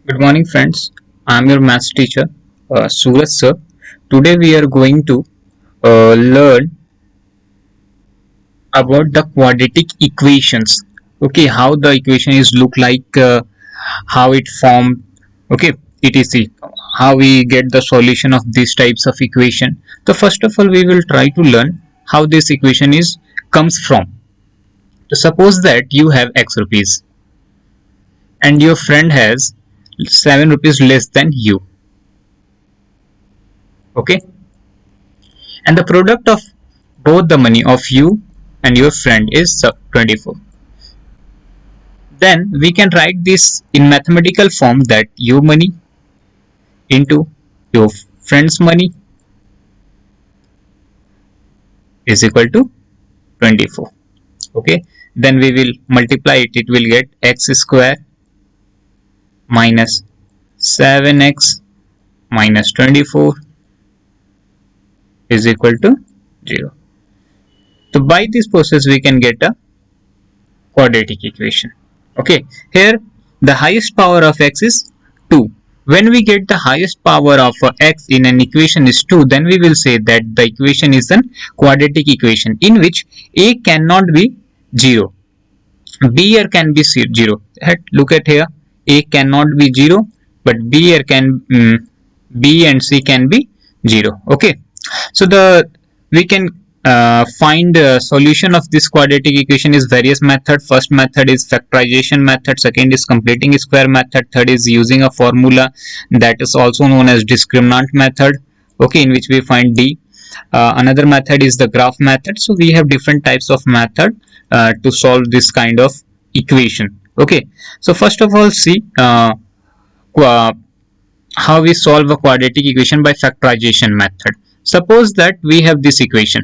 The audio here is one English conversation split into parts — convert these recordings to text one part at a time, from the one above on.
Good morning, friends. I'm your maths teacher, Suraj sir. Today we are going to learn about the quadratic equations. Okay, how the equation is look like, how it formed. Okay, etc. How we get the solution of these types of equation. So first of all, we will try to learn how this equation is comes from. So suppose that you have x rupees and your friend has 7 rupees less than you. Okay, and the product of both the money of you and your friend is 24. Then we can write this in mathematical form that your money into your friend's money is equal to 24. Okay, then we will multiply it will get x square minus 7x minus 24 is equal to 0. So by this process we can get a quadratic equation. Okay, here the highest power of x is 2. When we get the highest power of x in an equation is 2, then we will say that the equation is an quadratic equation in which a cannot be 0, b here can be 0. Look at here, a cannot be 0, but b here can b and c can be 0. Okay, so we can find the solution of this quadratic equation is various method. First method is factorization method, second is completing square method, third is using a formula that is also known as discriminant method, okay, in which we find d. Another method is the graph method. So we have different types of method to solve this kind of equation. Okay, so first of all, see how we solve a quadratic equation by factorization method. Suppose that we have this equation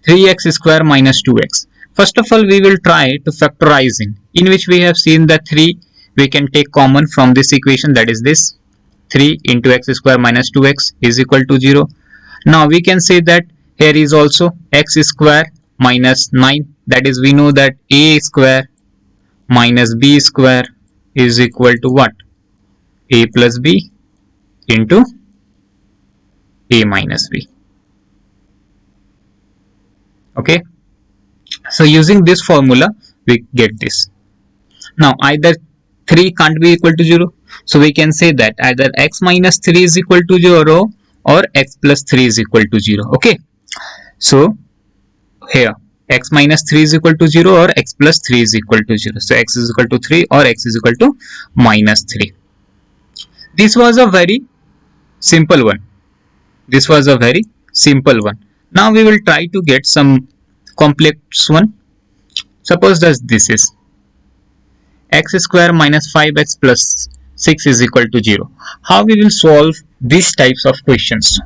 3x square minus 2x. First of all, we will try to factorize in which we have seen that 3 we can take common from this equation, that is this 3 into x square minus 2x is equal to 0. Now we can say that here is also x square minus 9, that is we know that a square minus b square is equal to what? A plus b into a minus b. Okay, so using this formula we get this. Now either 3 can't be equal to 0, so we can say that either x minus 3 is equal to 0 or x plus 3 is equal to 0. Okay, so here x minus 3 is equal to 0 or x plus 3 is equal to 0. So x is equal to 3 or x is equal to minus 3. This was a very simple one. This was a very simple one. Now we will try to get some complex one. Suppose that this is x square minus 5x plus 6 is equal to 0. How we will solve these types of questions?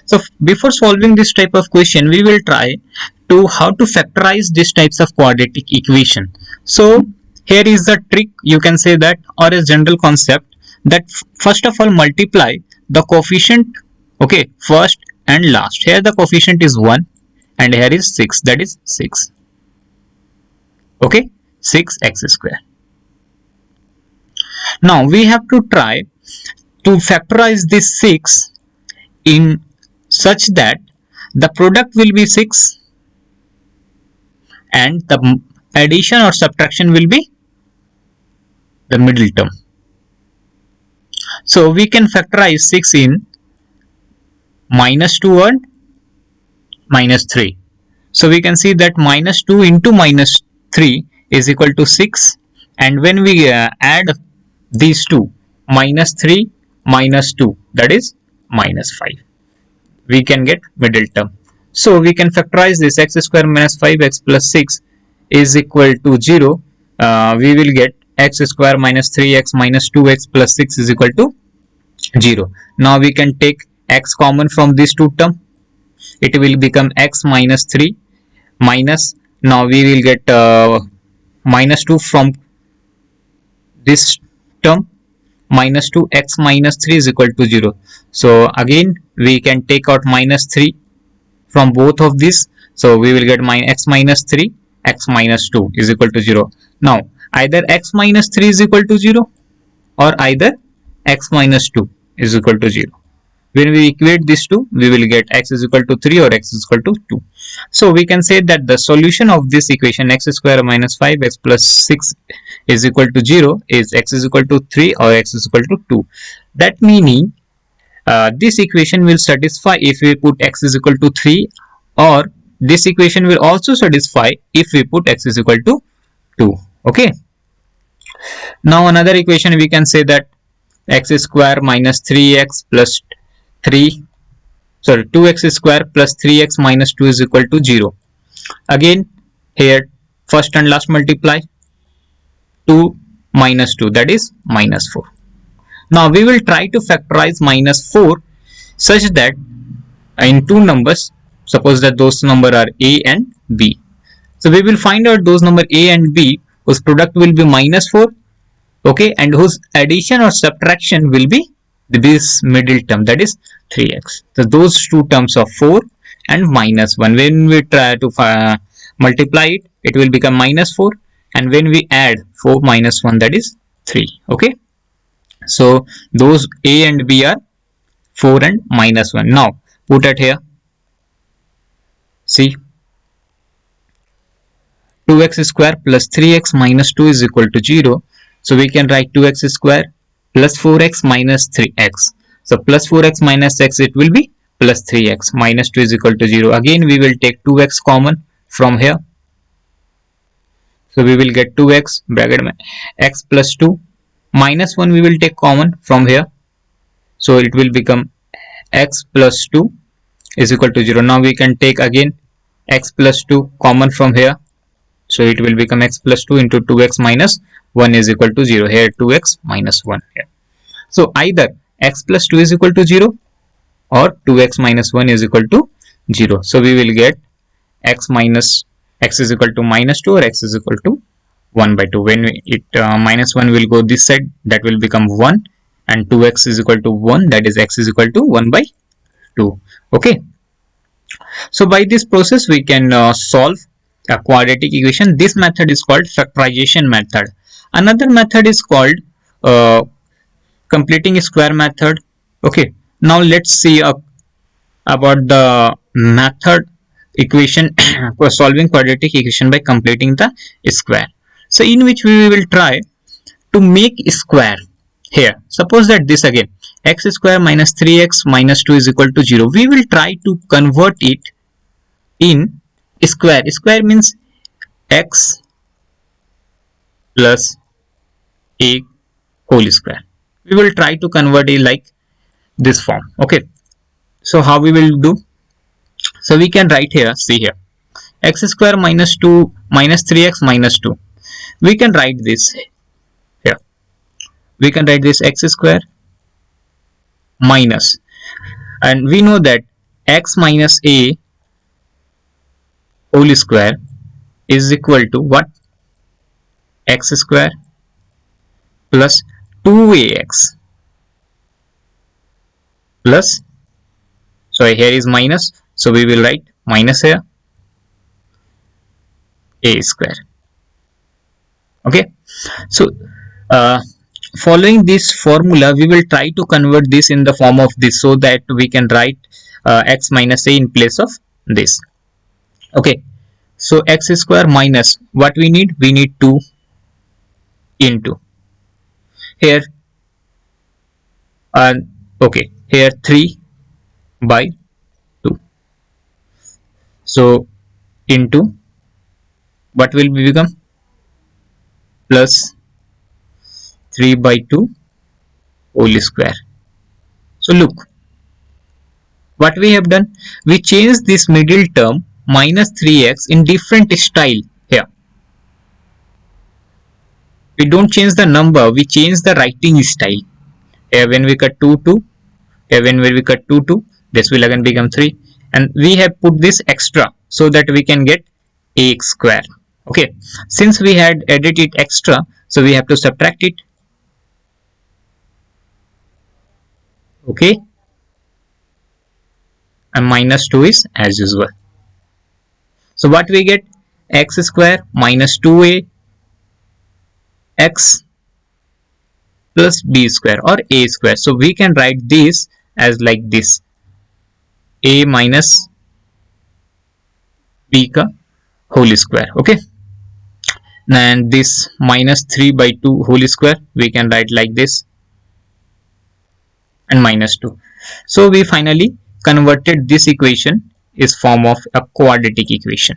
So before solving this type of question, we will try to how to factorize these types of quadratic equation. So here is the trick, you can say that, or a general concept, that first of all multiply the coefficient, okay, first and last. Here the coefficient is 1 and here is 6, that is 6. Okay, 6x square. Now we have to try to factorize this 6 in such that the product will be 6 and the addition or subtraction will be the middle term. So we can factorize 6 in minus 2 and minus 3. So we can see that minus 2 into minus 3 is equal to 6, and when we add these two, minus 3 minus 2, that is minus 5, we can get middle term. So we can factorize this x square minus 5x plus 6 is equal to 0. We will get x square minus 3x minus 2x plus 6 is equal to 0. Now we can take x common from these two terms. It will become x minus 3 minus, now we will get minus 2 from this term, minus 2 x minus 3 is equal to 0. So again we can take out minus 3 from both of these, so we will get x minus 3 x minus 2 is equal to 0. Now either x minus 3 is equal to 0 or either x minus 2 is equal to 0. When we equate these two, we will get x is equal to 3 or x is equal to 2. So we can say that the solution of this equation x square minus 5x plus 6 is equal to 0 is x is equal to 3 or x is equal to 2. That meaning this equation will satisfy if we put x is equal to 3, or this equation will also satisfy if we put x is equal to 2. Okay. Now another equation we can say that x square minus 3x plus 2x square plus 3x minus 2 is equal to 0. Again here first and last multiply, 2 minus 2, that is minus 4. Now we will try to factorize minus 4 such that in two numbers, suppose that those numbers are a and b. So we will find out those number a and b whose product will be minus 4, okay, and whose addition or subtraction will be this middle term, that is 3x. So those two terms of 4 and minus 1, when we try to multiply it, it will become minus 4, and when we add 4 minus 1, that is 3. Okay, so those a and b are 4 and minus 1. Now put it here. See, 2x square plus 3x minus 2 is equal to 0. So we can write 2x square plus 4x minus 3x. So plus 4x minus x, it will be plus 3x, minus 2 is equal to 0. Again we will take 2x common from here. So we will get 2x bracket x plus 2 minus 1 we will take common from here. So it will become x plus 2 is equal to 0. Now we can take again x plus 2 common from here. So it will become x plus 2 into 2x minus 1 is equal to 0. Here 2x minus 1 here. So either x plus 2 is equal to 0 or 2x minus 1 is equal to 0. So we will get x is equal to minus 2 or x is equal to 1 by 2. When minus 1 will go this side, that will become 1, and 2x is equal to 1, that is x is equal to 1 by 2. Okay. So by this process we can solve a quadratic equation. This method is called factorization method. Another method is called completing square method. Okay, now let's see about the method equation for solving quadratic equation by completing the square. So in which we will try to make square here. Suppose that this again x square minus 3x minus 2 is equal to 0. We will try to convert it in square. Square means x plus a whole square. We will try to convert it like this form. Okay, so how we will do? So we can write here, see here, x square minus 2 minus 3x minus 2. We can write this here. We can write this x square minus, and we know that x minus a whole square is equal to what? X square plus 2ax plus, so here is minus, so we will write minus here a square. Okay, so following this formula we will try to convert this in the form of this, so that we can write x minus a in place of this. Okay, so x square minus, what we need? We need 2 into here, okay, here 3 by 2. So into what will become? Plus 3 by 2 whole square. So look what we have done. We changed this middle term minus 3x in different style here. We don't change the number, we change the writing style. Here when we cut 2 2, here when we cut 2 2, this will again become 3, and we have put this extra so that we can get ax square. Okay, since we had added it extra, so we have to subtract it. Okay, and minus 2 is as usual. So what we get? X square minus 2a x plus b square or a square. So we can write this as like this, a minus b ka whole square. Okay, and this minus 3 by 2 whole square we can write like this, and minus 2. So we finally converted this equation is form of a quadratic equation,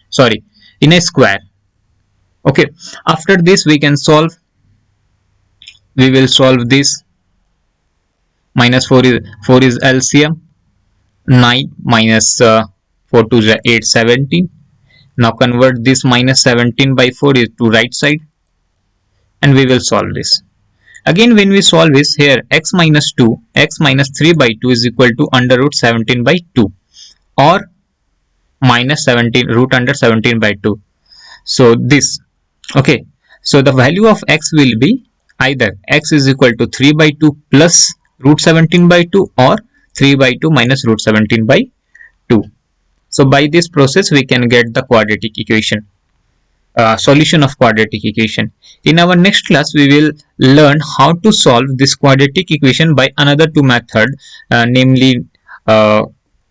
sorry, in a square. Okay, after this we can solve, we will solve this. Minus 4 is LCM, 9 minus 4 to 8, 17. Now convert this minus 17 by 4 is to right side, and we will solve this. Again, when we solve this, here x minus 2, x minus 3 by 2 is equal to under root 17 by 2, or minus 17 root under 17 by 2. So this, okay, so the value of x will be either x is equal to 3 by 2 plus root 17 by 2, or 3 by 2 minus root 17 by 2. So by this process we can get the quadratic equation, solution of quadratic equation. In our next class we will learn how to solve this quadratic equation by another two method, namely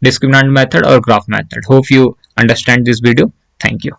discriminant method or graph method. Hope you understand this video. Thank you.